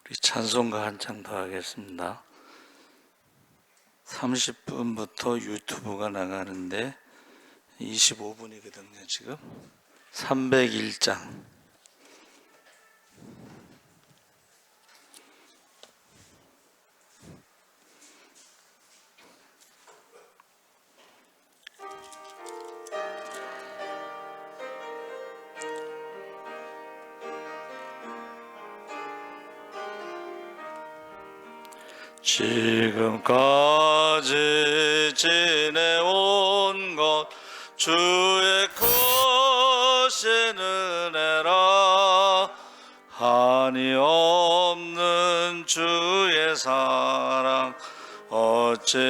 우리 찬송가 한창 더 하겠습니다. 30분부터 유튜브가 나가는데 25분이거든요. 지금 301장. 지금까지 지내온 것 주의 크신 은혜라. 한이 없는 주의 사랑 어찌로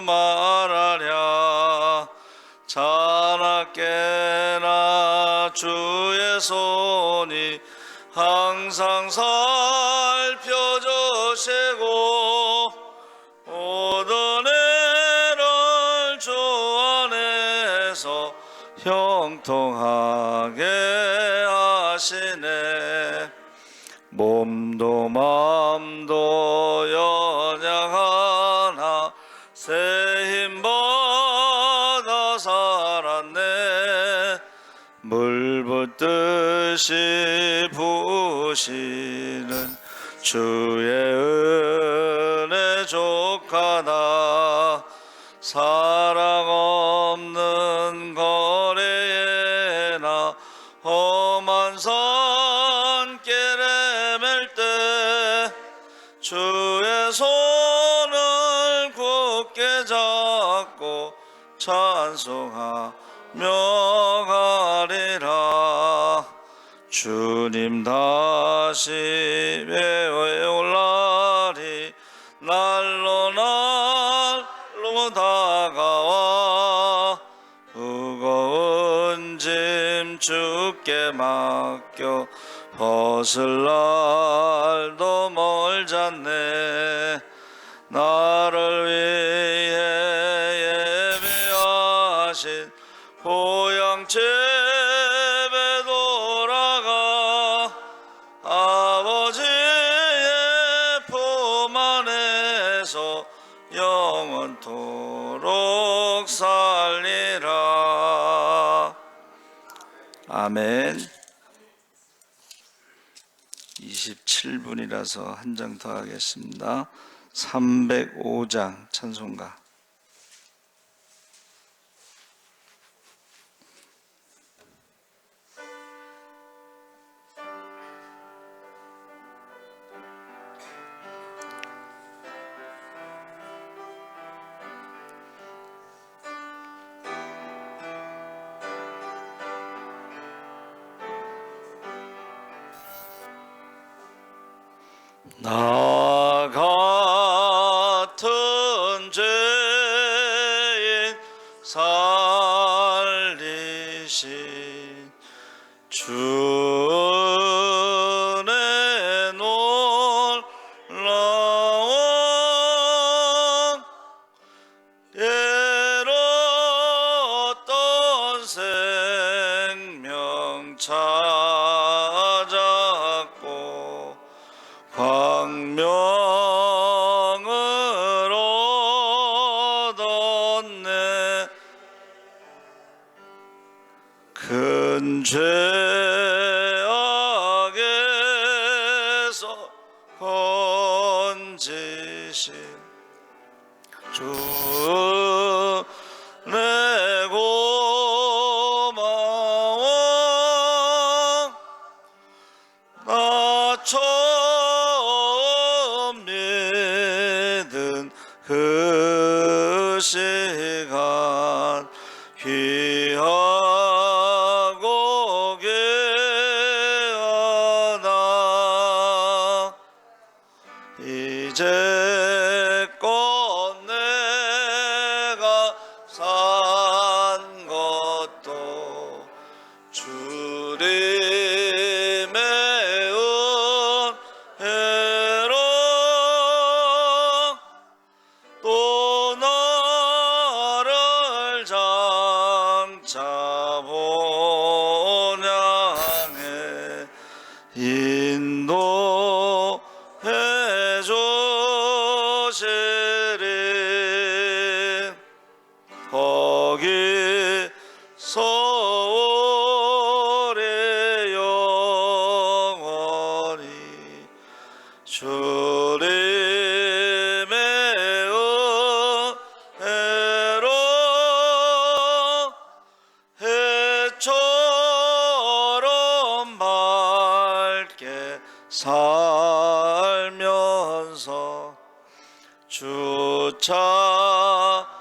말하랴. 자나깨나 주의 손이 항상 살펴주시고 모든 애를 주 안에서 형통하게 하시네. 몸도 마음도 연약하나 새 힘 받아 살았네. 물 붓듯이 부으시는 주의 은혜 족하다. 사랑 없는 거리에 나 험한 산길에 맬 때 주의 손을 굳게 잡고 찬송하며 가리라. 주님 다시 외올 날이 날로 다가와 무거운 짐 주께 맡겨 벗을 날도 멀잖네. 나를 위해 예비하신 고향 집에 돌아가 아버지의 품 안에서 영원토록 살리라. 아멘. 27분이라서 한 장 더 하겠습니다. 305장 찬송가. 나 같은 죄인 살리신 주 은혜 놀라운 애로웠던 생명 찾았고 광명을 얻었네. 큰 죄악에서 건지신 주 내 고마워. 나 처음 믿은 그 시간 귀하고 귀하다. 이제껏 내가 산 것도 주님의 은혜로 또 나를 장차 본향에 인도 살면서 주 찬양하리라.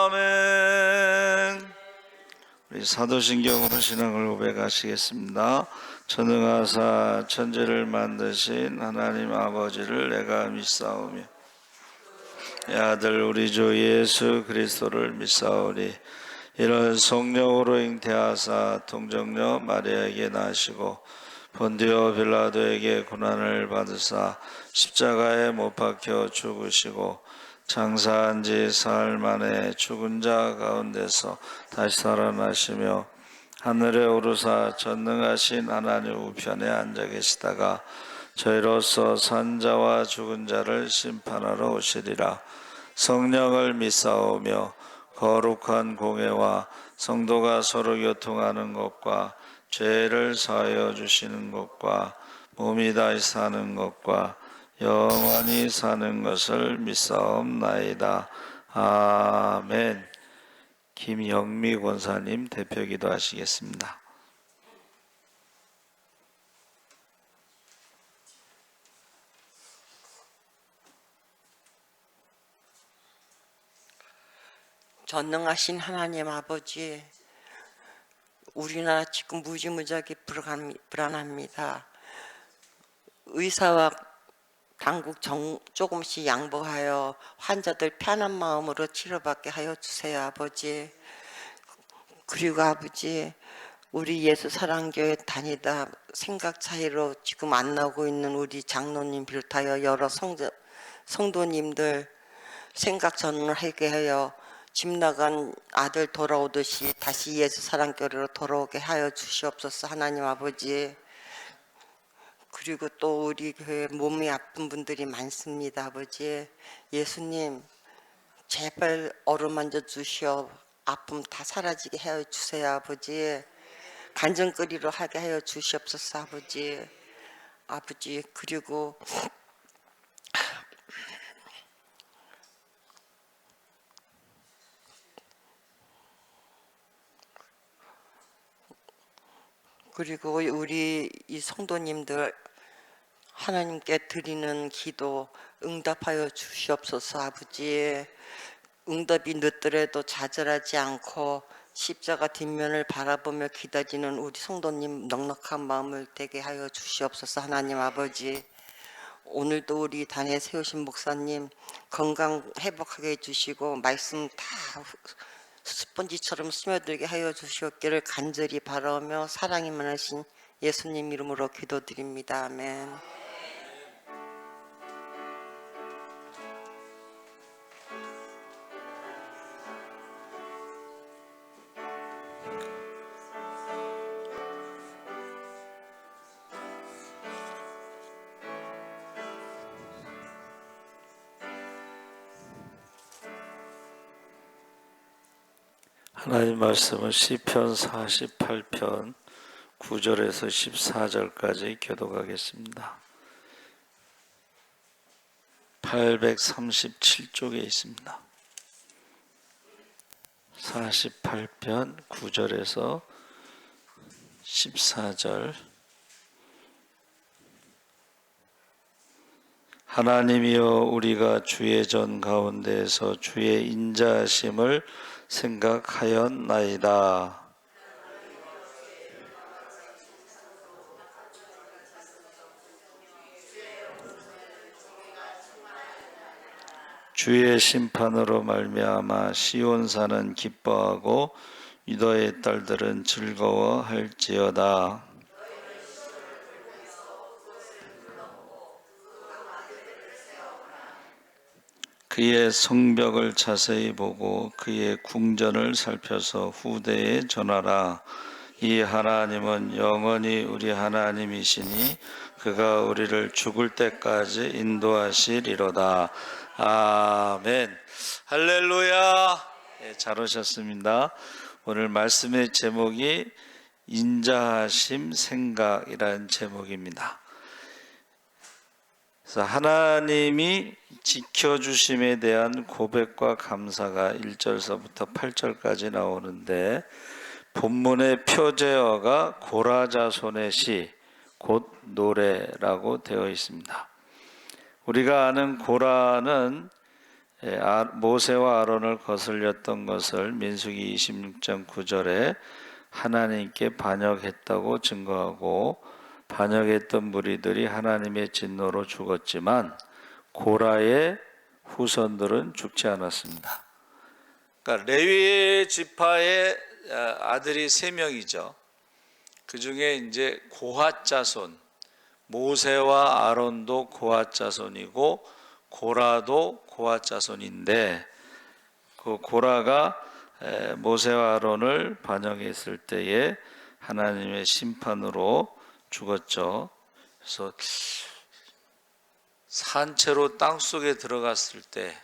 아멘. 우리 사도신경으로 신앙을 고백하시겠습니다. 전능하사 천지를 만드신 하나님 아버지를 내가 믿사오며 이 아들 우리 주 예수 그리스도를 믿사오니 이는 성령으로 잉태하사 동정녀 마리아에게 나시고 본디오 빌라도에게 고난을 받으사 십자가에 못 박혀 죽으시고 장사한 지 사흘 만에 죽은 자 가운데서 다시 살아나시며 하늘에 오르사 전능하신 하나님 우편에 앉아 계시다가 저희로서 산 자와 죽은 자를 심판하러 오시리라. 성령을 믿사오며 거룩한 공회와 성도가 서로 교통하는 것과 죄를 사하여 주시는 것과 몸이 다시 사는 것과 영원히 사는 것을 믿사옵나이다. 아멘. 김영미 권사님 대표기도 하시겠습니다. 전능하신 하나님 아버지, 우리나라 지금 무지무지하게 불안합니다. 의사와 당국 조금씩 양보하여 환자들 편한 마음으로 치료받게 하여 주세요, 아버지. 그리고 아버지, 우리 예수 사랑교회 다니다 생각 차이로 지금 안 나오고 있는 우리 장로님 비롯하여 여러 성도님들 생각 전환을 하게 하여 집 나간 아들 돌아오듯이 다시 예수 사랑교회로 돌아오게 하여 주시옵소서, 하나님 아버지. 그리고 또 우리 교회 몸이 아픈 분들이 많습니다, 아버지. 예수님 제발 어루만져 주시어 아픔 다 사라지게 하여 주세요, 아버지. 간증거리로 하게 하여 주시옵소서, 아버지. 아버지, 그리고 우리 이 성도님들 하나님께 드리는 기도 응답하여 주시옵소서, 아버지. 응답이 늦더라도 좌절하지 않고 십자가 뒷면을 바라보며 기다리는 우리 성도님 넉넉한 마음을 되게 하여 주시옵소서, 하나님 아버지. 오늘도 우리 단에 세우신 목사님 건강 회복하게 해주시고 말씀 다 스펀지처럼 스며들게 하여 주시옵기를 간절히 바라며 사랑이 많으신 예수님 이름으로 기도드립니다. 아멘. 하나님 말씀은 시편 48편 9절에서 14절까지 교독하겠습니다. 837쪽에 있습니다. 48편 9절에서 14절. 하나님이여, 우리가 주의 전 가운데에서 주의 인자하심을 생각하였나이다. 주의 심판으로 말미암아 시온산은 기뻐하고 유다의 딸들은 즐거워할지어다. 그의 성벽을 자세히 보고 그의 궁전을 살펴서 후대에 전하라. 이 하나님은 영원히 우리 하나님이시니 그가 우리를 죽을 때까지 인도하시리로다. 아멘. 할렐루야. 네, 잘 오셨습니다. 오늘 말씀의 제목이 인자하심 생각이라는 제목입니다. 그래서 하나님이 지켜주심에 대한 고백과 감사가 1절서부터 8절까지 나오는데 본문의 표제어가 고라자손의 시, 곧 노래라고 되어 있습니다. 우리가 아는 고라는 모세와 아론을 거슬렸던 것을 민수기 26장 9절에 하나님께 반역했다고 증거하고 반역했던 무리들이 하나님의 진노로 죽었지만 고라의 후손들은 죽지 않았습니다. 그러니까 레위 지파의 아들이 3명이죠. 그 중에 이제 고핫 자손, 모세와 아론도 고핫 자손이고 고라도 고핫 자손인데 그 고라가 모세와 아론을 반역했을 때에 하나님의 심판으로 죽었죠. 그래서 산채로 땅속에 들어갔을 때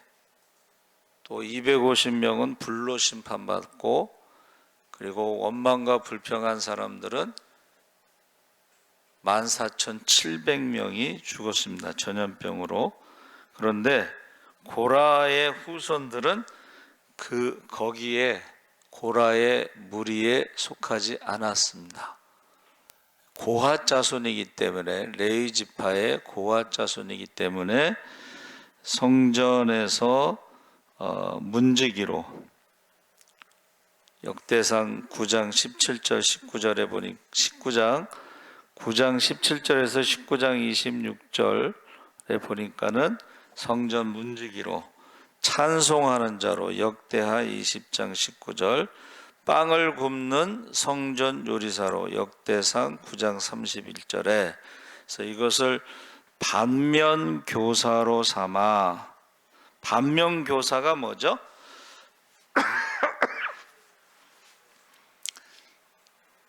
또 250명은 불로 심판받고 그리고 원망과 불평한 사람들은 14,700명이 죽었습니다. 전염병으로. 그런데 고라의 후손들은 거기에 고라의 무리에 속하지 않았습니다. 고핫 자손이기 때문에 레위 지파의 고핫 자손이기 때문에 성전에서 문지기로 역대상 9장 17절 19절에 보니 9장 17절에서 19장 26절에 보니까는 성전 문지기로 찬송하는 자로 역대하 20장 19절 빵을 굽는 성전 요리사로 역대상 9장 31절에 그래서 이것을 반면교사로 삼아 반면교사가 뭐죠?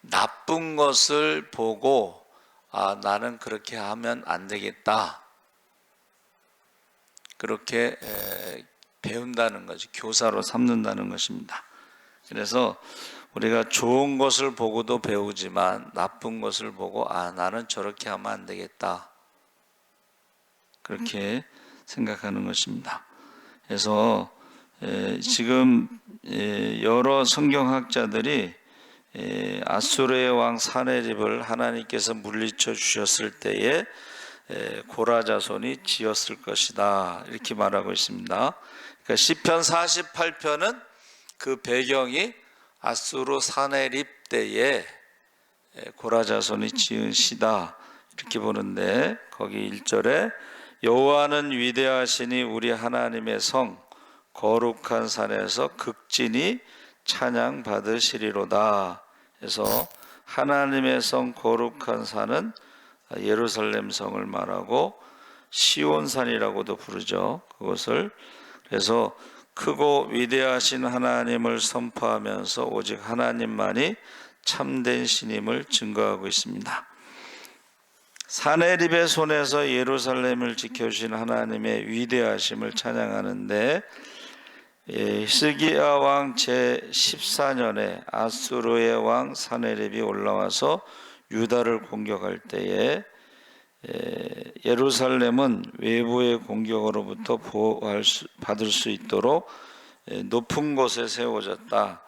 나쁜 것을 보고 나는 그렇게 하면 안 되겠다. 그렇게 배운다는 거죠. 교사로 삼는다는 것입니다. 그래서 우리가 좋은 것을 보고도 배우지만 나쁜 것을 보고 나는 저렇게 하면 안 되겠다. 그렇게 생각하는 것입니다. 그래서 지금 여러 성경학자들이 아수르의 왕 사네립을 하나님께서 물리쳐 주셨을 때에 고라 자손이 지었을 것이다 이렇게 말하고 있습니다. 그러니까 시편 48편은 그 배경이 아수르 사네립 때에 고라 자손이 지은 시다 이렇게 보는데 거기 1절에 여호와는 위대하시니 우리 하나님의 성 거룩한 산에서 극진히 찬양 받으시리로다. 그래서 하나님의 성 거룩한 산은 예루살렘 성을 말하고 시온산이라고도 부르죠. 그것을 그래서 크고 위대하신 하나님을 선포하면서 오직 하나님만이 참된 신임을 증거하고 있습니다. 사네립의 손에서 예루살렘을 지켜주신 하나님의 위대하심을 찬양하는데 히스기야 왕 제14년에 아수르의 왕 사네립이 올라와서 유다를 공격할 때에 예루살렘은 외부의 공격으로부터 보호받을 수 있도록 높은 곳에 세워졌다.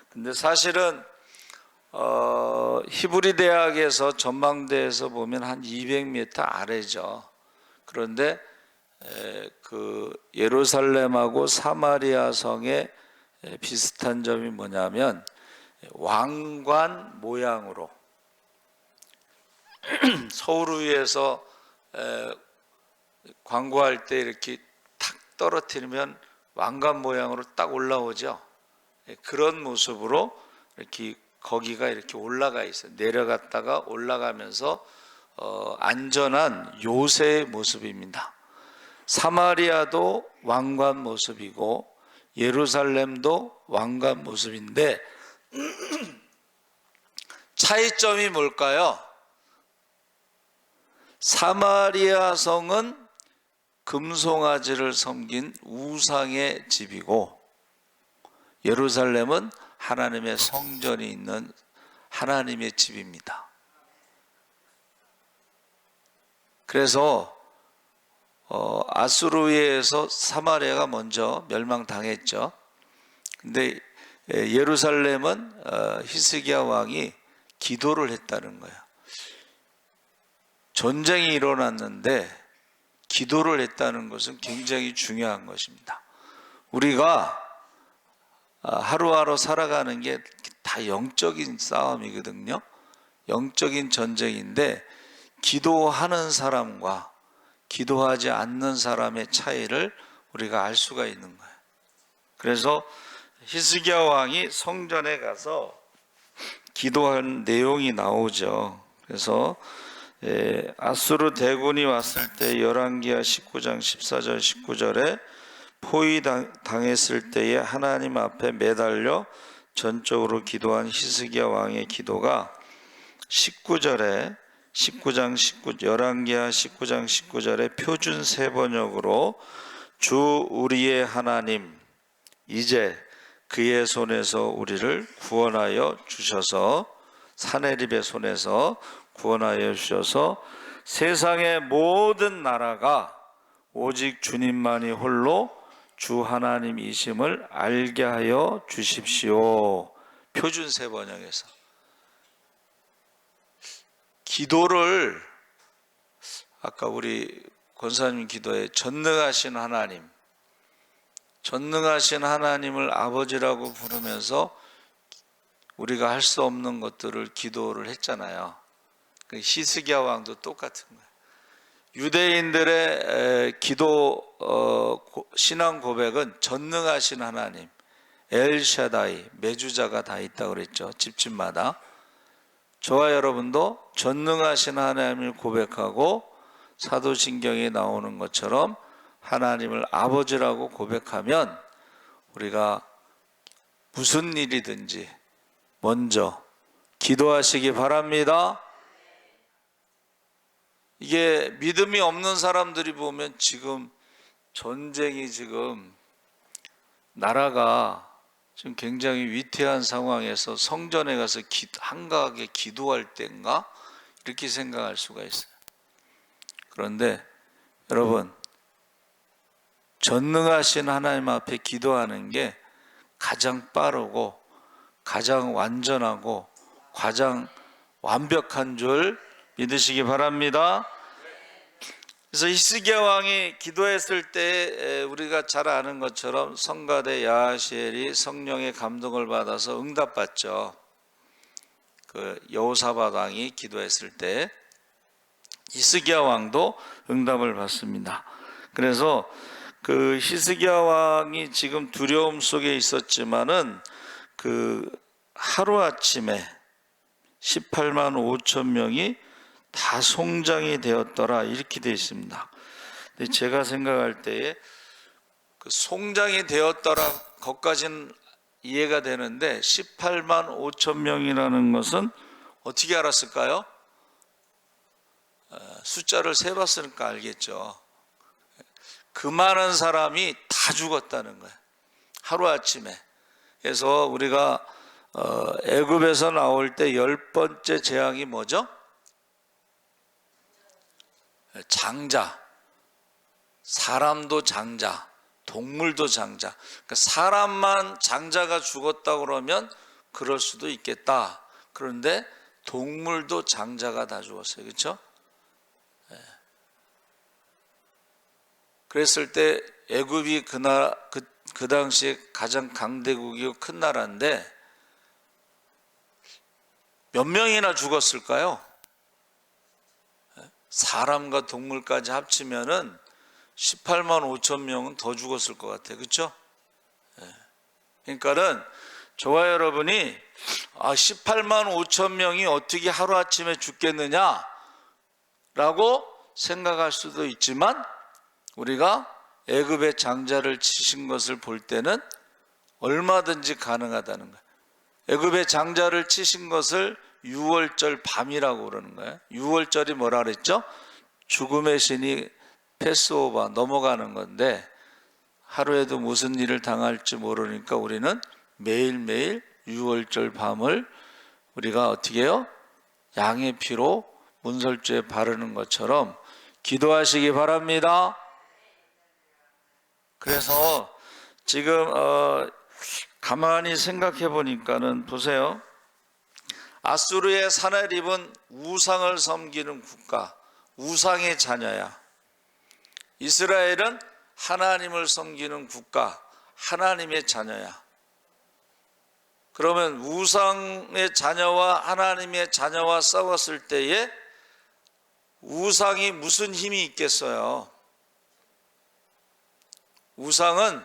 근데 사실은 히브리 대학에서 전망대에서 보면 한 200m 아래죠. 그런데 그 예루살렘하고 사마리아 성의 비슷한 점이 뭐냐면 왕관 모양으로 서울 위에서 광고할 때 이렇게 탁 떨어뜨리면 왕관 모양으로 딱 올라오죠. 그런 모습으로 이렇게 거기가 이렇게 올라가 있어요. 내려갔다가 올라가면서 안전한 요새의 모습입니다. 사마리아도 왕관 모습이고 예루살렘도 왕관 모습인데 차이점이 뭘까요? 사마리아 성은 금송아지를 섬긴 우상의 집이고 예루살렘은 하나님의 성전이 있는 하나님의 집입니다. 그래서 아수르에서 사마리아가 먼저 멸망당했죠. 근데 예루살렘은 히스기야 왕이 기도를 했다는 거예요. 전쟁이 일어났는데 기도를 했다는 것은 굉장히 중요한 것입니다. 우리가 하루하루 살아가는 게 다 영적인 싸움이거든요. 영적인 전쟁인데 기도하는 사람과 기도하지 않는 사람의 차이를 우리가 알 수가 있는 거예요. 그래서 히스기야 왕이 성전에 가서 기도한 내용이 나오죠. 그래서 아수르 대군이 왔을 때 열왕기하 19장 14절 19절에 포위당했을 때에 하나님 앞에 매달려 전적으로 기도한 히스기야 왕의 기도가 19절에 열왕기하 19장 19절에 표준 세번역으로 주 우리의 하나님 이제 그의 손에서 우리를 구원하여 주셔서 사내립의 손에서 구원하여 주셔서 세상의 모든 나라가 오직 주님만이 홀로 주 하나님이심을 알게 하여 주십시오. 표준 세번역에서 기도를 아까 우리 권사님 기도에 전능하신 하나님을 아버지라고 부르면서 우리가 할 수 없는 것들을 기도를 했잖아요. 히스기야 왕도 똑같은 거예요. 유대인들의 기도 신앙 고백은 전능하신 하나님, 엘샤다이, 매주자가 다 있다고 그랬죠. 집집마다. 저와 여러분도 전능하신 하나님을 고백하고 사도신경에 나오는 것처럼 하나님을 아버지라고 고백하면 우리가 무슨 일이든지 먼저 기도하시기 바랍니다. 이게 믿음이 없는 사람들이 보면 지금 전쟁이 나라가 지금 굉장히 위태한 상황에서 성전에 가서 한가하게 기도할 때인가 이렇게 생각할 수가 있어요. 그런데 여러분 전능하신 하나님 앞에 기도하는 게 가장 빠르고 가장 완전하고 가장 완벽한 줄 믿으시기 바랍니다. 그래서 히스기야 왕이 기도했을 때 우리가 잘 아는 것처럼 성가대 야하시엘이 성령의 감동을 받아서 응답받죠. 그 여호사밧 왕이 기도했을 때 히스기야 왕도 응답을 받습니다. 그래서 그 히스기야 왕이 지금 두려움 속에 있었지만은 그 하루아침에 18만 5천 명이 다 송장이 되었더라 이렇게 되어 있습니다. 근데 제가 생각할 때에 그 송장이 되었더라 것까지는 이해가 되는데 18만 5천 명이라는 것은 어떻게 알았을까요? 숫자를 세봤으니까 알겠죠. 그 많은 사람이 다 죽었다는 거예요. 하루아침에. 그래서 우리가 애굽에서 나올 때 10번째 재앙이 뭐죠? 장자. 사람도 장자, 동물도 장자. 그러니까 사람만 장자가 죽었다 그러면 그럴 수도 있겠다. 그런데 동물도 장자가 다 죽었어요. 그렇죠? 그랬을 때 애굽이 그 당시에 가장 강대국이고 큰 나라인데 몇 명이나 죽었을까요? 사람과 동물까지 합치면은 18만 5천 명은 더 죽었을 것 같아요. 그렇죠? 그러니까는 저와 여러분이 18만 5천 명이 어떻게 하루아침에 죽겠느냐라고 생각할 수도 있지만 우리가 애굽의 장자를 치신 것을 볼 때는 얼마든지 가능하다는 거예요. 애굽의 장자를 치신 것을 유월절 밤이라고 그러는 거예요. 유월절이 뭐라 그랬죠? 죽음의 신이 패스오버 넘어가는 건데 하루에도 무슨 일을 당할지 모르니까 우리는 매일매일 유월절 밤을 우리가 어떻게 해요? 양의 피로 문설주에 바르는 것처럼 기도하시기 바랍니다. 그래서 지금 가만히 생각해 보니까는 보세요. 아수르의 사내립은 우상을 섬기는 국가, 우상의 자녀야. 이스라엘은 하나님을 섬기는 국가, 하나님의 자녀야. 그러면 우상의 자녀와 하나님의 자녀와 싸웠을 때에 우상이 무슨 힘이 있겠어요? 우상은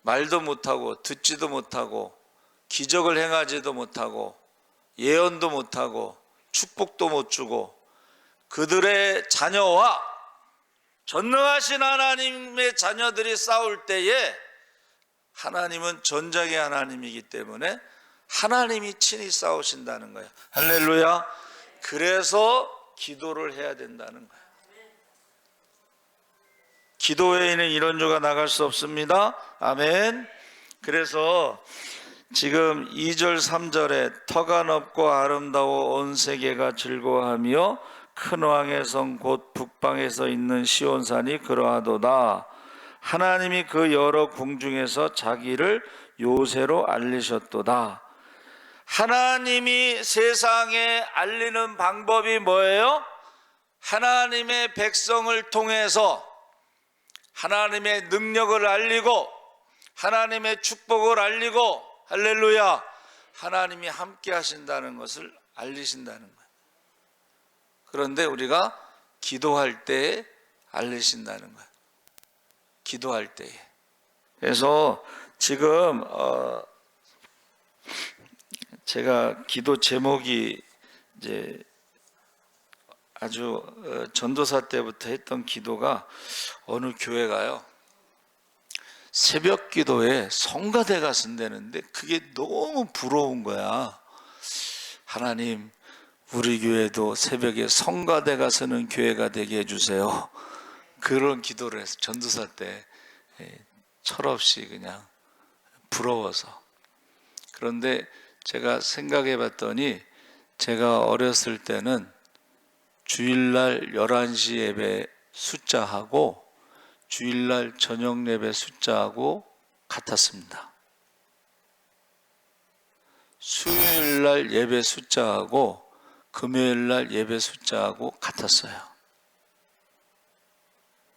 말도 못하고 듣지도 못하고 기적을 행하지도 못하고 예언도 못하고 축복도 못 주고 그들의 자녀와 전능하신 하나님의 자녀들이 싸울 때에 하나님은 전장의 하나님이기 때문에 하나님이 친히 싸우신다는 거예요. 할렐루야. 그래서 기도를 해야 된다는 거예요. 기도 외에는 이런 조가 나갈 수 없습니다. 아멘. 그래서 지금 2절 3절에 터가 넓고 아름다워 온 세계가 즐거워하며 큰 왕의 성 곧 북방에서 있는 시온산이 그러하도다. 하나님이 그 여러 궁중에서 자기를 요새로 알리셨도다. 하나님이 세상에 알리는 방법이 뭐예요? 하나님의 백성을 통해서 하나님의 능력을 알리고 하나님의 축복을 알리고 할렐루야, 하나님이 함께 하신다는 것을 알리신다는 거예요. 그런데 우리가 기도할 때 알리신다는 거예요. 기도할 때에. 그래서 지금 제가 기도 제목이 이제 아주 전도사 때부터 했던 기도가 어느 교회가요, 새벽 기도에 성가대가 쓴다는데 그게 너무 부러운 거야. 하나님, 우리 교회도 새벽에 성가대가 서는 교회가 되게 해주세요. 그런 기도를 해서 전도사 때 철없이 그냥 부러워서. 그런데 제가 생각해 봤더니 제가 어렸을 때는 주일날 11시 예배 숫자하고 주일날 저녁 예배 숫자하고 같았습니다. 수요일날 예배 숫자하고 금요일날 예배 숫자하고 같았어요.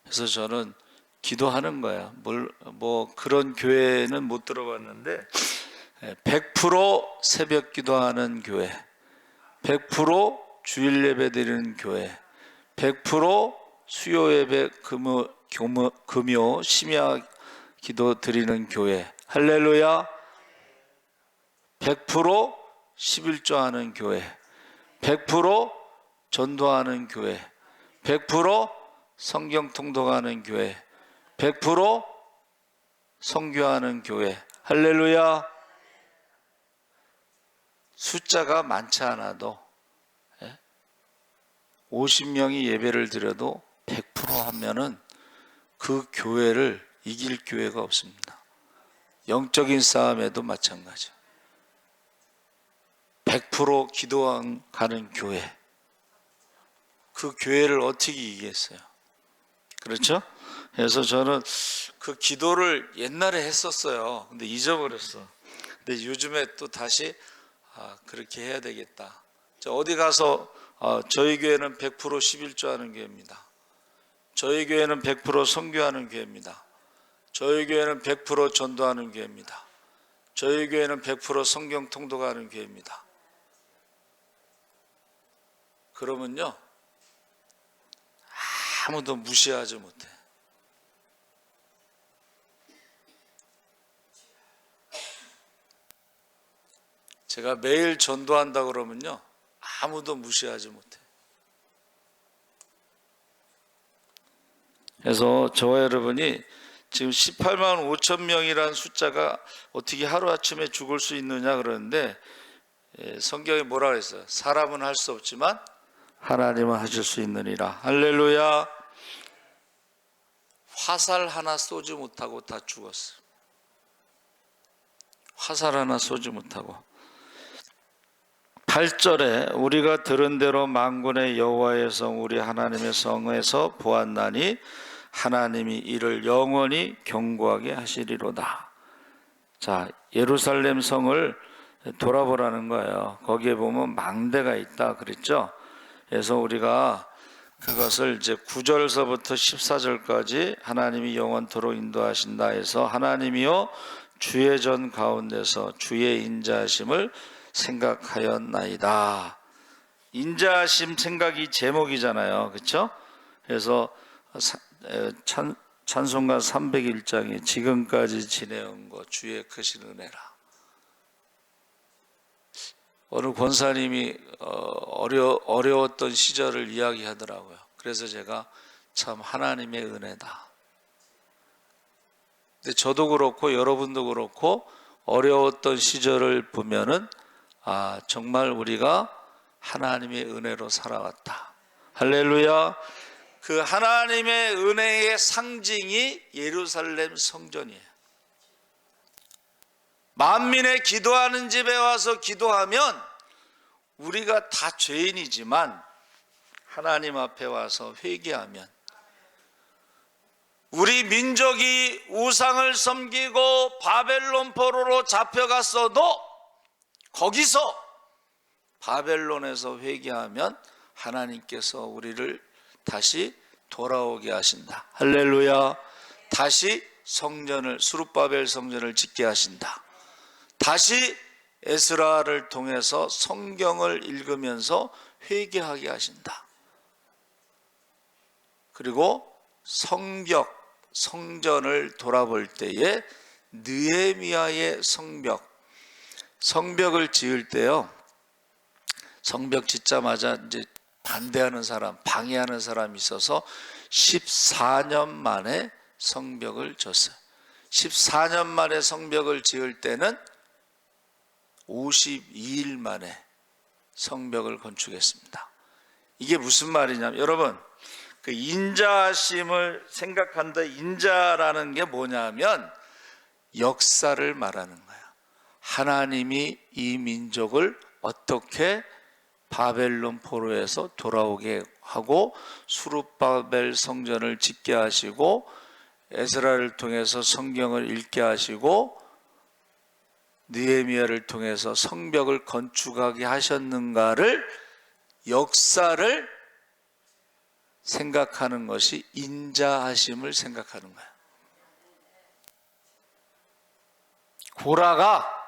그래서 저는 기도하는 거야. 뭐 그런 교회는 못 들어봤는데 100% 새벽 기도하는 교회, 100% 주일 예배 드리는 교회, 100% 수요 예배 금요 심야 기도 드리는 교회, 할렐루야. 100% 11조 하는 교회, 100% 전도하는 교회, 100% 성경 통독하는 교회, 100% 선교하는 교회, 할렐루야. 숫자가 많지 않아도 50명이 예배를 드려도 100% 하면은 그 교회를 이길 교회가 없습니다. 영적인 싸움에도 마찬가지. 100% 기도하는 교회, 그 교회를 어떻게 이기겠어요? 그렇죠? 그래서 저는 그 기도를 옛날에 했었어요. 근데 잊어버렸어. 근데 요즘에 또 다시 그렇게 해야 되겠다. 어디 가서 저희 교회는 100% 11조 하는 교회입니다. 저희 교회는 100% 선교하는 교회입니다. 저희 교회는 100% 전도하는 교회입니다. 저희 교회는 100% 성경 통독하는 교회입니다. 그러면요, 아무도 무시하지 못해. 제가 매일 전도한다 그러면요, 아무도 무시하지 못해. 그래서 저와 여러분이 지금 18만 5천 명이라는 숫자가 어떻게 하루아침에 죽을 수 있느냐 그러는데, 성경에 뭐라 그랬어요? 사람은 할 수 없지만 하나님은 하실 수 있느니라. 할렐루야. 화살 하나 쏘지 못하고 다 죽었어. 화살 하나 쏘지 못하고. 8절에 우리가 들은 대로 만군의 여호와의 성 우리 하나님의 성에서 보았나니 하나님이 이를 영원히 견고하게 하시리로다. 자, 예루살렘 성을 돌아보라는 거예요. 거기에 보면 망대가 있다 그랬죠. 그래서 우리가 그것을 이제 9절서부터 14절까지 하나님이 영원토록 인도하신다 해서 하나님이여 주의 전 가운데서 주의 인자하심을 생각하였나이다. 인자하심 생각이 제목이잖아요. 그렇죠? 그래서 찬송가 301장에 지금까지 지내온 것 주의 크신 은혜라. 어느 권사님이 어려웠던 시절을 이야기하더라고요. 그래서 제가 참 하나님의 은혜다. 근데 저도 그렇고 여러분도 그렇고 어려웠던 시절을 보면은 정말 우리가 하나님의 은혜로 살아왔다. 할렐루야. 그 하나님의 은혜의 상징이 예루살렘 성전이에요. 만민의 기도하는 집에 와서 기도하면 우리가 다 죄인이지만 하나님 앞에 와서 회개하면 우리 민족이 우상을 섬기고 바벨론 포로로 잡혀갔어도 거기서 바벨론에서 회개하면 하나님께서 우리를 다시 돌아오게 하신다. 할렐루야. 다시 성전을 수룹바벨 성전을 짓게 하신다. 다시 에스라를 통해서 성경을 읽으면서 회개하게 하신다. 그리고 성전을 돌아볼 때에 느헤미야의 성벽을 지을 때요. 성벽 짓자마자 이제 반대하는 사람, 방해하는 사람이 있어서 14년 만에 성벽을 졌어요. 14년 만에 성벽을 지을 때는 52일 만에 성벽을 건축했습니다. 이게 무슨 말이냐면 여러분 그 인자하심을 생각한다. 인자라는 게 뭐냐면 역사를 말하는 거야. 하나님이 이 민족을 어떻게 바벨론 포로에서 돌아오게 하고 수룹바벨 성전을 짓게 하시고 에스라를 통해서 성경을 읽게 하시고 느헤미야를 통해서 성벽을 건축하게 하셨는가를 역사를 생각하는 것이 인자하심을 생각하는 거야. 고라가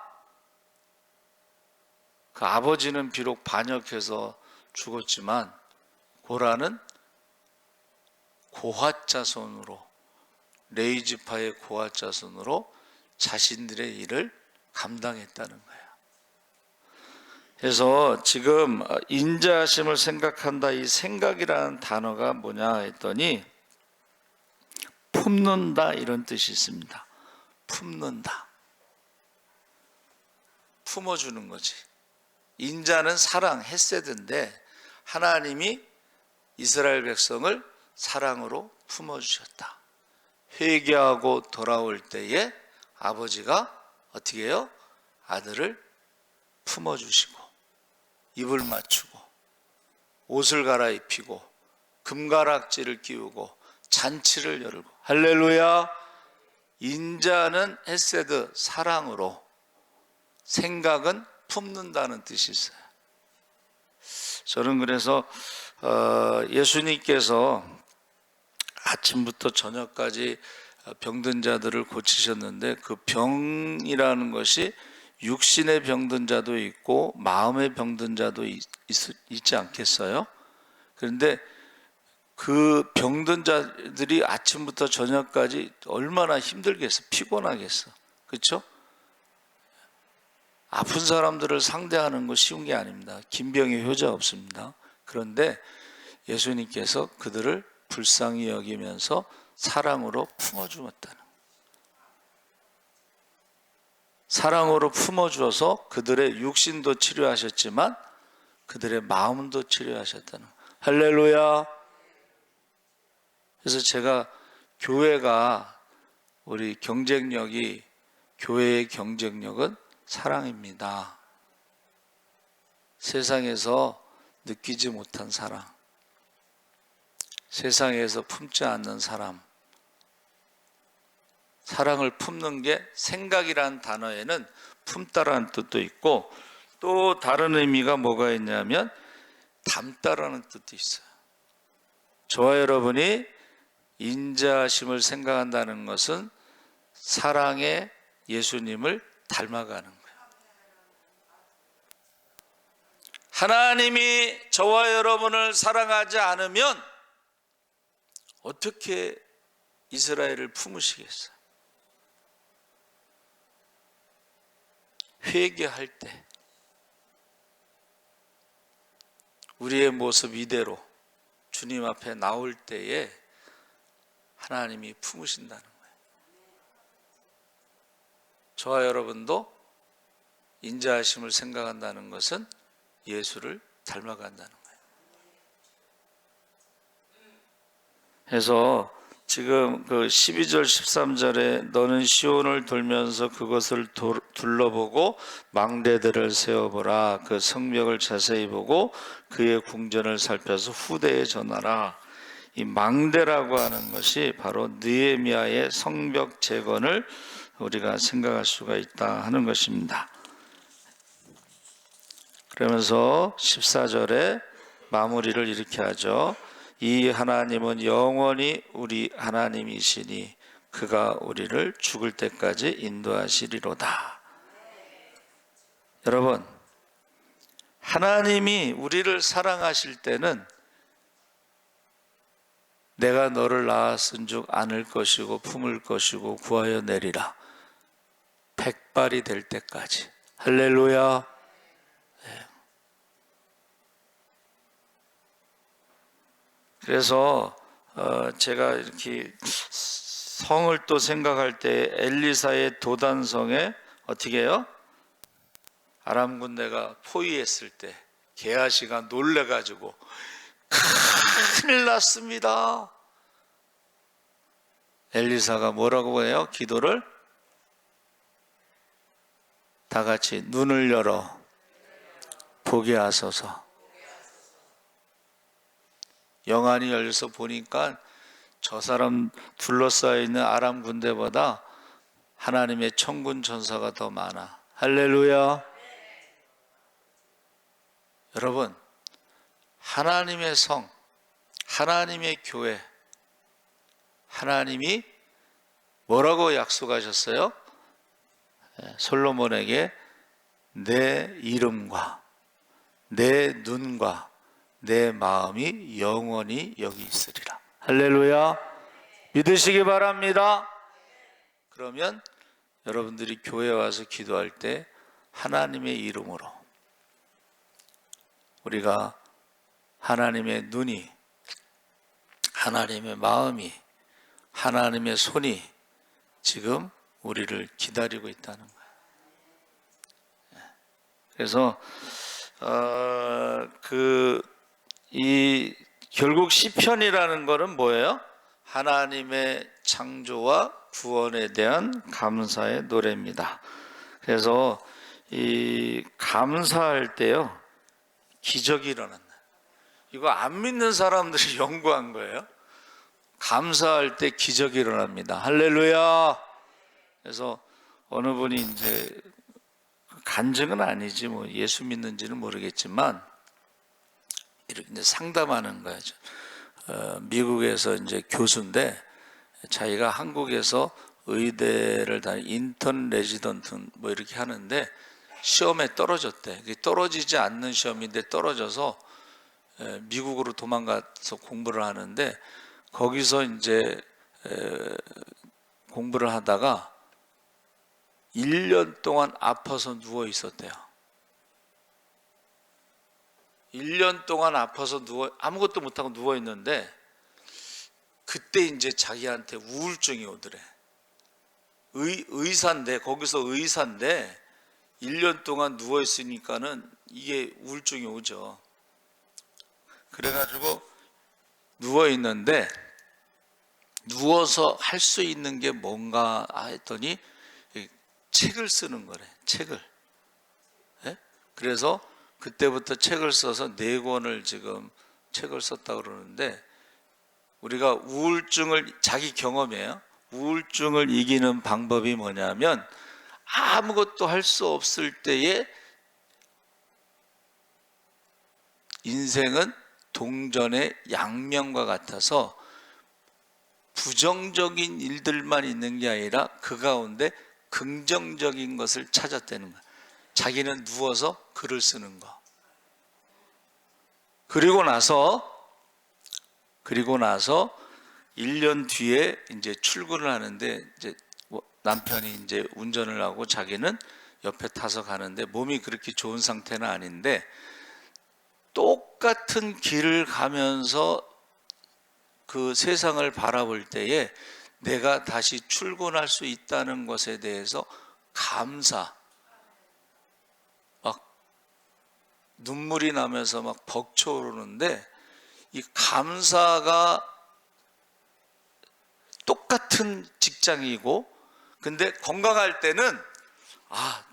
그 아버지는 비록 반역해서 죽었지만 고라는 고핫자손으로 레이지파의 고핫자손으로 자신들의 일을 감당했다는 거예요. 그래서 지금 인자하심을 생각한다. 이 생각이라는 단어가 뭐냐 했더니 품는다 이런 뜻이 있습니다. 품는다. 품어주는 거지. 인자는 사랑, 헤세드인데 하나님이 이스라엘 백성을 사랑으로 품어주셨다. 회개하고 돌아올 때에 아버지가 어떻게 해요? 아들을 품어주시고 입을 맞추고 옷을 갈아입히고 금가락지를 끼우고 잔치를 열고 할렐루야. 인자는 헤세드, 사랑으로, 생각은 품는다는 뜻이 있어요. 저는 그래서 예수님께서 아침부터 저녁까지 병든 자들을 고치셨는데 그 병이라는 것이 육신의 병든 자도 있고 마음의 병든 자도 있지 않겠어요? 그런데 그 병든 자들이 아침부터 저녁까지 얼마나 힘들겠어, 피곤하겠어, 그렇죠? 아픈 사람들을 상대하는 거 쉬운 게 아닙니다. 김병의 효자 없습니다. 그런데 예수님께서 그들을 불쌍히 여기면서 사랑으로 품어주었다는, 사랑으로 품어주어서 그들의 육신도 치료하셨지만 그들의 마음도 치료하셨다는, 할렐루야. 그래서 제가 교회가, 우리 경쟁력이, 교회의 경쟁력은 사랑입니다. 세상에서 느끼지 못한 사랑, 세상에서 품지 않는 사람, 사랑을 품는 게 생각이라는 단어에는 품다라는 뜻도 있고 또 다른 의미가 뭐가 있냐면 담다라는 뜻도 있어요. 저와 여러분이 인자하심을 생각한다는 것은 사랑의 예수님을 닮아가는 거예요. 하나님이 저와 여러분을 사랑하지 않으면 어떻게 이스라엘을 품으시겠어요? 회개할 때 우리의 모습 이대로 주님 앞에 나올 때에 하나님이 품으신다는 거예요. 저와 여러분도 인자하심을 생각한다는 것은 예수를 닮아간다는 거예요. 그래서 지금 그 12절 13절에 너는 시온을 돌면서 그것을 둘러보고 망대들을 세워보라. 그 성벽을 자세히 보고 그의 궁전을 살펴서 후대에 전하라. 이 망대라고 하는 것이 바로 느헤미야의 성벽 재건을 우리가 생각할 수가 있다 하는 것입니다. 그러면서 14절에 마무리를 이렇게 하죠. 이 하나님은 영원히 우리 하나님이시니 그가 우리를 죽을 때까지 인도하시리로다. 여러분, 하나님이 우리를 사랑하실 때는 내가 너를 낳았은즉 안을 것이고 품을 것이고 구하여 내리라. 백발이 될 때까지. 할렐루야. 그래서 제가 이렇게 성을 또 생각할 때 엘리사의 도단성에 어떻게 해요? 아람 군대가 포위했을 때 게하시가 놀래가지고 큰일 났습니다. 엘리사가 뭐라고 해요? 기도를 다 같이 눈을 열어 보게 하소서. 영안이 열려서 보니까 저 사람 둘러싸여 있는 아람 군대보다 하나님의 천군 천사가 더 많아. 할렐루야. 여러분, 하나님의 성, 하나님의 교회, 하나님이 뭐라고 약속하셨어요? 솔로몬에게 내 이름과 내 눈과 내 마음이 영원히 여기 있으리라. 할렐루야. 믿으시기 바랍니다. 그러면 여러분들이 교회에 와서 기도할 때 하나님의 이름으로 우리가 하나님의 눈이, 하나님의 마음이, 하나님의 손이 지금 우리를 기다리고 있다는 거예요. 그래서 결국 시편이라는 거는 뭐예요? 하나님의 창조와 구원에 대한 감사의 노래입니다. 그래서 이 감사할 때요, 기적이 일어난다. 이거 안 믿는 사람들이 연구한 거예요. 감사할 때 기적이 일어납니다. 할렐루야. 그래서 어느 분이 이제 간증은 아니지 뭐 예수 믿는지는 모르겠지만 이렇게 이제 상담하는 거예요. 미국에서 이제 교수인데 자기가 한국에서 의대를 다니 인턴 레지던트 뭐 이렇게 하는데 시험에 떨어졌대. 떨어지지 않는 시험인데 떨어져서 미국으로 도망가서 공부를 하는데 거기서 이제 공부를 하다가 1년 동안 아파서 누워 있었대요. 1년 동안 아파서 아무것도 못하고 누워 있는데 그때 이제 자기한테 우울증이 오더래. 의사인데 거기서 의사인데 1년 동안 누워 있으니까는 이게 우울증이 오죠. 그래가지고 누워 있는데 누워서 할 수 있는 게 뭔가 했더니 책을 쓰는 거래. 책을. 그래서 그때부터 책을 써서 4권을 지금 책을 썼다고 그러는데 우리가 우울증을 자기 경험이에요. 우울증을 이기는 방법이 뭐냐면 아무것도 할 수 없을 때에 인생은 동전의 양면과 같아서 부정적인 일들만 있는 게 아니라 그 가운데 긍정적인 것을 찾았다는 거야. 자기는 누워서 글을 쓰는 거. 그리고 나서 1년 뒤에 이제 출근을 하는데 이제 남편이 이제 운전을 하고 자기는 옆에 타서 가는데 몸이 그렇게 좋은 상태는 아닌데 똑같은 길을 가면서 그 세상을 바라볼 때에 내가 다시 출근할 수 있다는 것에 대해서 감사, 막 눈물이 나면서 막 벅차오르는데 이 감사가 똑같은 직장이고 근데 건강할 때는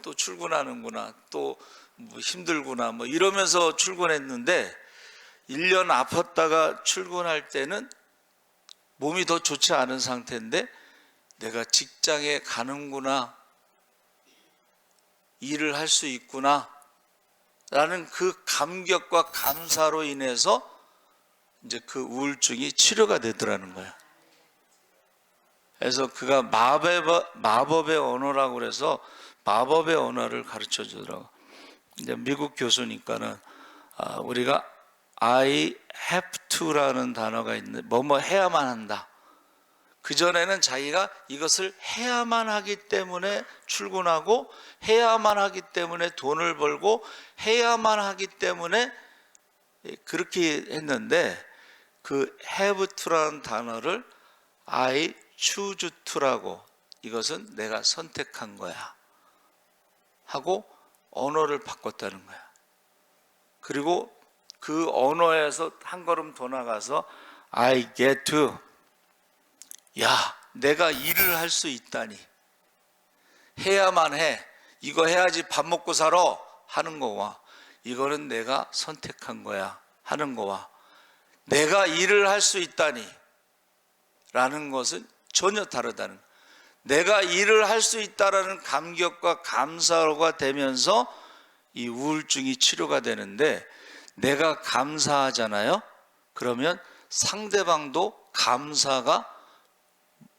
또 출근하는구나, 또 뭐 힘들구나 뭐 이러면서 출근했는데 1년 아팠다가 출근할 때는 몸이 더 좋지 않은 상태인데 내가 직장에 가는구나, 일을 할 수 있구나 라는 그 감격과 감사로 인해서 이제 그 우울증이 치료가 되더라는 거야. 그래서 그가 마법의 언어라고 그래서 마법의 언어를 가르쳐 주더라고. 이제 미국 교수니까는 우리가 I have to라는 단어가 있는데 뭐뭐 해야만 한다. 그전에는 자기가 이것을 해야만 하기 때문에 출근하고 해야만 하기 때문에 돈을 벌고 해야만 하기 때문에 그렇게 했는데 그 have to라는 단어를 I choose to라고, 이것은 내가 선택한 거야 하고 언어를 바꿨다는 거야. 그리고 그 언어에서 한 걸음 더 나가서 I get to, 야, 내가 일을 할 수 있다니, 해야만 해, 이거 해야지 밥 먹고 살아 하는 거와 이거는 내가 선택한 거야 하는 거와 내가 일을 할 수 있다니 라는 것은 전혀 다르다는 거야. 내가 일을 할 수 있다라는 감격과 감사가 되면서 이 우울증이 치료가 되는데 내가 감사하잖아요. 그러면 상대방도 감사가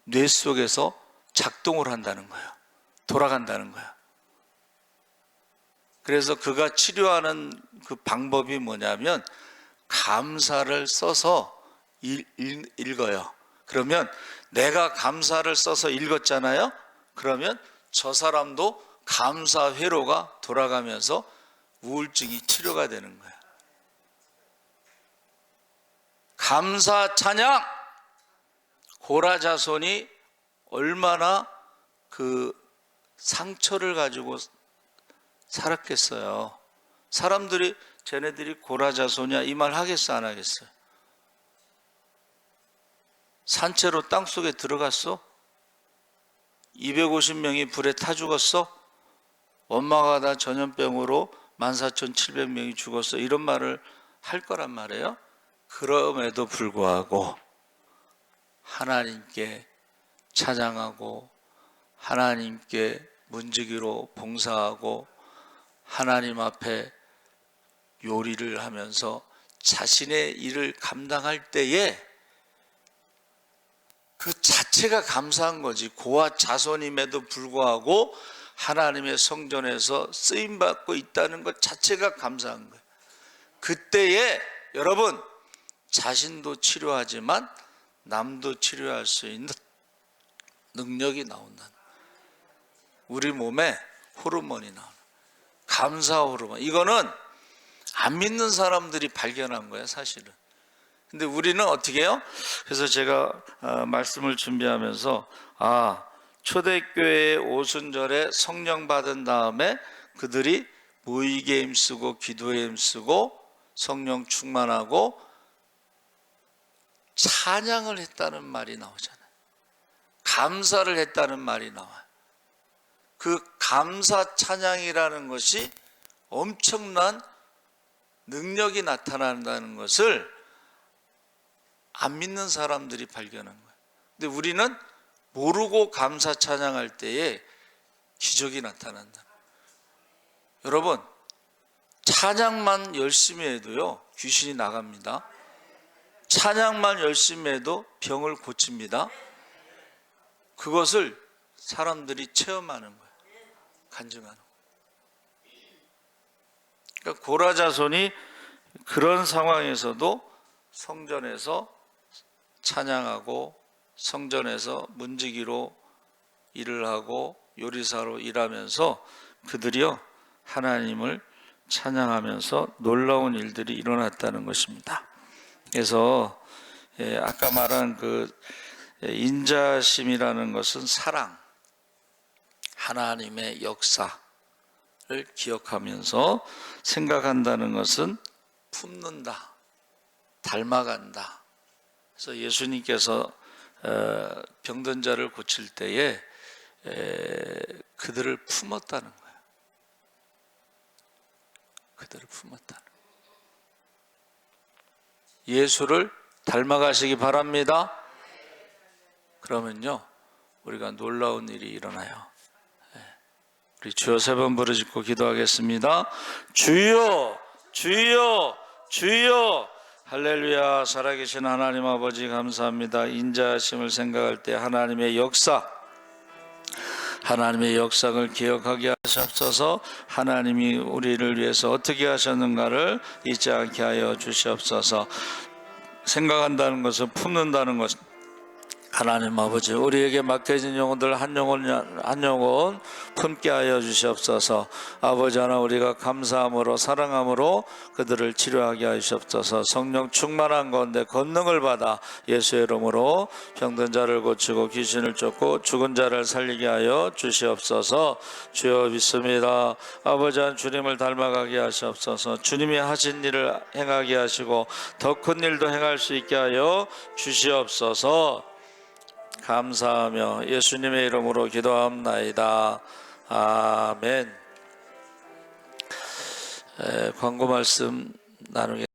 뇌 속에서 작동을 한다는 거예요. 돌아간다는 거야. 그래서 그가 치료하는 그 방법이 뭐냐면 감사를 써서 읽어요. 그러면 내가 감사를 써서 읽었잖아요. 그러면 저 사람도 감사 회로가 돌아가면서 우울증이 치료가 되는 거야. 감사 찬양. 고라자손이 얼마나 그 상처를 가지고 살았겠어요. 사람들이 쟤네들이 고라자손이야 이 말 하겠어 안 하겠어요? 산채로 땅속에 들어갔어? 250명이 불에 타 죽었어? 엄마가 다 전염병으로 14,700명이 죽었어, 이런 말을 할 거란 말이에요. 그럼에도 불구하고 하나님께 찬양하고 하나님께 문지기로 봉사하고 하나님 앞에 요리를 하면서 자신의 일을 감당할 때에 그 자체가 감사한 거지. 고아 자손임에도 불구하고 하나님의 성전에서 쓰임받고 있다는 것 자체가 감사한 거예요. 그때에 여러분 자신도 치료하지만 남도 치료할 수 있는 능력이 나온다. 우리 몸에 호르몬이 나오는, 감사 호르몬. 이거는 안 믿는 사람들이 발견한 거예요, 사실은. 근데 우리는 어떻게 해요? 그래서 제가 말씀을 준비하면서 초대교회 오순절에 성령 받은 다음에 그들이 모이게 힘쓰고 기도에 힘쓰고 성령 충만하고 찬양을 했다는 말이 나오잖아요. 감사를 했다는 말이 나와요. 그 감사 찬양이라는 것이 엄청난 능력이 나타난다는 것을 안 믿는 사람들이 발견한 거예요. 근데 우리는 모르고 감사 찬양할 때에 기적이 나타난다. 여러분, 찬양만 열심히 해도요, 귀신이 나갑니다. 찬양만 열심히 해도 병을 고칩니다. 그것을 사람들이 체험하는 거예요. 간증하는 거예요. 그러니까 고라자손이 그런 상황에서도 성전에서 찬양하고 성전에서 문지기로 일을 하고 요리사로 일하면서 그들이요 하나님을 찬양하면서 놀라운 일들이 일어났다는 것입니다. 그래서 아까 말한 그 인자심이라는 것은 사랑, 하나님의 역사를 기억하면서 생각한다는 것은 품는다, 닮아간다. 그래서 예수님께서 병든 자를 고칠 때에 그들을 품었다는 거예요. 그들을 품었다는 거예요. 예수를 닮아가시기 바랍니다. 그러면요 우리가 놀라운 일이 일어나요. 우리 주여 3번 부르짖고 기도하겠습니다. 주여 주여 주여. 할렐루야. 살아계신 하나님 아버지 감사합니다. 인자하심을 생각할 때 하나님의 역사, 하나님의 역사를 기억하게 하시옵소서. 하나님이 우리를 위해서 어떻게 하셨는가를 잊지 않게 하여 주시옵소서. 생각한다는 것은 품는다는 것, 하나님 아버지 우리에게 맡겨진 영혼들 한 영혼 품게 하여 주시옵소서. 아버지 하나 우리가 감사함으로 사랑함으로 그들을 치료하게 하시옵소서. 성령 충만한 가운데 권능을 받아 예수의 이름으로 병든 자를 고치고 귀신을 쫓고 죽은 자를 살리게 하여 주시옵소서. 주여 믿습니다. 아버지 한 주님을 닮아가게 하시옵소서. 주님이 하신 일을 행하게 하시고 더 큰 일도 행할 수 있게 하여 주시옵소서. 감사하며 예수님의 이름으로 기도합나이다. 아멘. 광고 말씀 나누겠습니다.